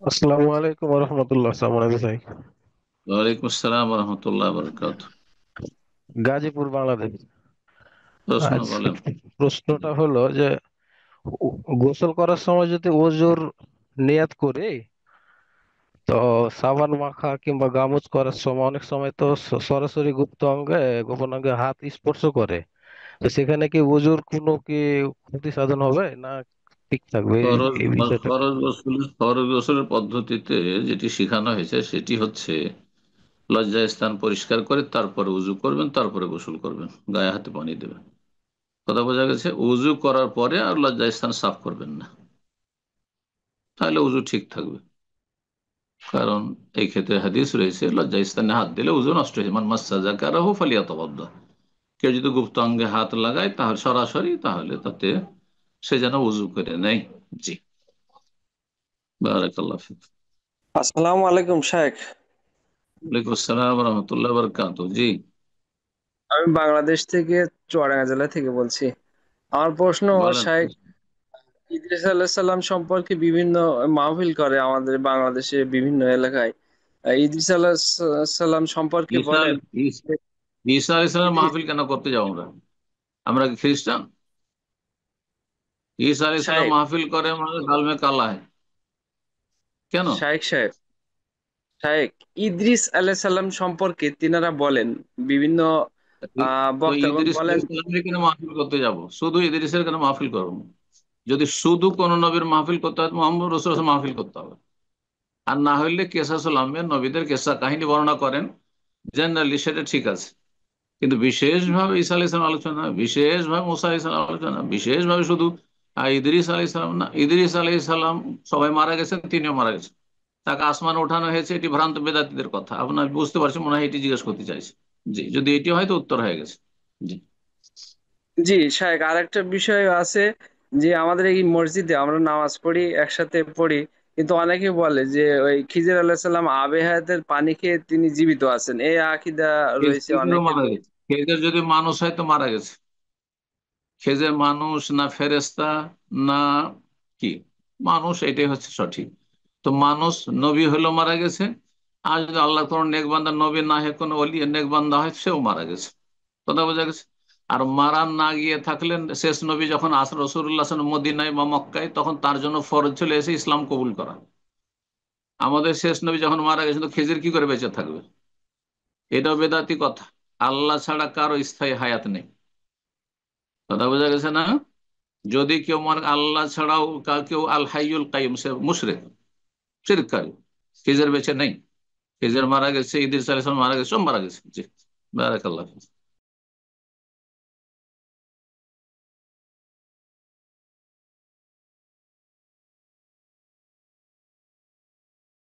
আসসালামু আলাইকুম রহমতুল্লাহ। সালাম আলাইকুম ভাই। ওয়ালাইকুম আসসালাম রহমতুল্লাহ বরকাত। গাজীপুর, বাংলাদেশ। প্রশ্ন আজ বলেন। জি। প্রশ্নটা হলো যে গোসল করার সময় যদি ওযুর নিয়াত করি, তো সাবান মাখা কিংবা গামুছ করার সময় অনেক সময় তো সরাসরি গুপ্ত অঙ্গে, গোপন অঙ্গে হাত স্পর্শ করে। তো সেখানে কি ওযুর কোনো কি ক্ষতি সাধন হবে না ঠিক থাকবে এই ফরজ এই বিষয়টা? ফরজ গোসলের পদ্ধতিতে যেটি শেখানো হয়েছে সেটি হচ্ছে লজ্জাস্থান পরিষ্কার করে তারপরে উজু করবেন, তারপরে গোসল করবেন, গায়ে হাতে পানি দেবেন। কথা বোঝা গেছে? উজু করার পরে আর লজ্জাস্থান সাফ করবেন না, তাহলে উজু ঠিক থাকবে। কারণ এই ক্ষেত্রে হাদিস রয়েছে, লজ্জাস্থানে হাত দিলে উজু নষ্ট হয়েছে। মান মাসসা যাকারাহু ফালিয়াতাওয়াদ্দা। কেউ যদি গুপ্ত অঙ্গে হাত লাগায় তাহলে সরাসরি, তাহলে তাতে সে যেন উজু করে নেয়। জি। বারাকাল্লাহ ফিক। আসসালামু আলাইকুম শেখ। ওয়ালাইকুম আসসালাম রহমতুল্লাহ বরকাত। জি, আমি বাংলাদেশ থেকে চুয়াডাঙ্গা জেলা থেকে বলছি। আমার প্রশ্ন, বলেন। শেখ, ইদ্রিস আলাইহিস সালাম সম্পর্কে বিভিন্ন মাহফিল করে আমাদের বাংলাদেশে বিভিন্ন এলাকায়। ইদ্রিস আলাইহিস সালাম সম্পর্কে ঈসা বলেন আল- ঈস- ঈসা আলাইহিস সালামের ইদ্রিস মাহফিল কেন করতে যাবো আমরা? আমরা কি খ্রিস্টান? ঈসা আলাইহিস সালাম শেখ মাহফিল করে মানে দাল মে কালা হয় কেন? শেখ শেখ শেখ ইদ্রিস আলাইহিস সালাম সম্পর্কে তিনারা বলেন বিভিন্ন তো বক্তাগণ ইদ্রিস বলেন। আলাইহিস সালামের কেন মাহফিল করতে যাব? শুধু ইদ্রিসের কেন মাহফিল করবো? যদি শুধু কোন নবীর মাহফিল করতে হয় তো মোহাম্মদ রাসূলের মাহফিল করতে হবে। আর না হইলে কেসাসুল আম্বিয়া, নবীদের কেসা কাহিনী বর্ণনা করেন জেনারেলি, সেটা ঠিক আছে। কিন্তু বিশেষভাবে ঈসা আলাইহিস সালাম আলোচনা, বিশেষভাবে মুসা আলাইহিস সালাম আলোচনা, বিশেষভাবে শুধু ইদ্রিস আলাইহিস সালাম না। ইদ্রিস আলাইহিস সালাম সবাই মারা গেছেন, তিনিও মারা গেছেন, তাকে আসমানে ওঠানো হয়েছে, এটি ভ্রান্ত বেদাতীদের কথা। আপনার বুঝতে পারছেন মনে হয়, এটি জিজ্ঞেস করতে চাইছে। জি, যদি এটি হয়তো উত্তর হয়ে গেছে। জি। জি শেখ, আরেকটা বিষয় আছে যে আমাদের এই মসজিদে আমরা নামাজ পড়ি, একসাথে পড়ি, কিন্তু অনেকে বলে যে ওই খিজির আলাইহিস সালাম আবে হায়াতের পানি খেয়ে তিনি জীবিত আছেন, এই আকীদা রয়েছে খেজুরও অনেকের। মারা গেছে। খেজুর যদি মানুষ হয় তো মারা গেছে। খেজুর মানুষ না ফেরেশতা না কি? মানুষ, এটাই হচ্ছে সঠিক। তো মানুষ নবী হলেও মারা গেছে। আর যদি আল্লাহ কোন নেকবান্দা নবী না হয়, কোনো অলি নেকবান্দা হয়, সেও মারা গেছে। কথা বোঝা গেছে? আর মারা না গিয়ে থাকলেন, শেষ নবী যখন রাসূলুল্লাহ মদিনায় বা মক্কায়, তখন তার জন্য ফরজ ছিল এসে ইসলাম কবুল করা। আমাদের শেষ নবী যখন মারা গেছেন, তো খেজুর কি করে বেঁচে থাকবে? এটাও বেদাতি কথা। আল্লাহ ছাড়া কারো স্থায়ী হায়াত নেই। কথা বোঝা গেছে না? যদি কেউ মনে আল্লাহ ছাড়াও কেউ আল হাইয়ুল কাইয়ুম, সে মুশরিক, শিরককারী। খেজুর বেঁচে নেই। খেজুর মারা গেছে, ইদ্রিস আলাইহিস সালাম মারা গেছে, সব মারা গেছে। জি। বারাকাল্লাহ।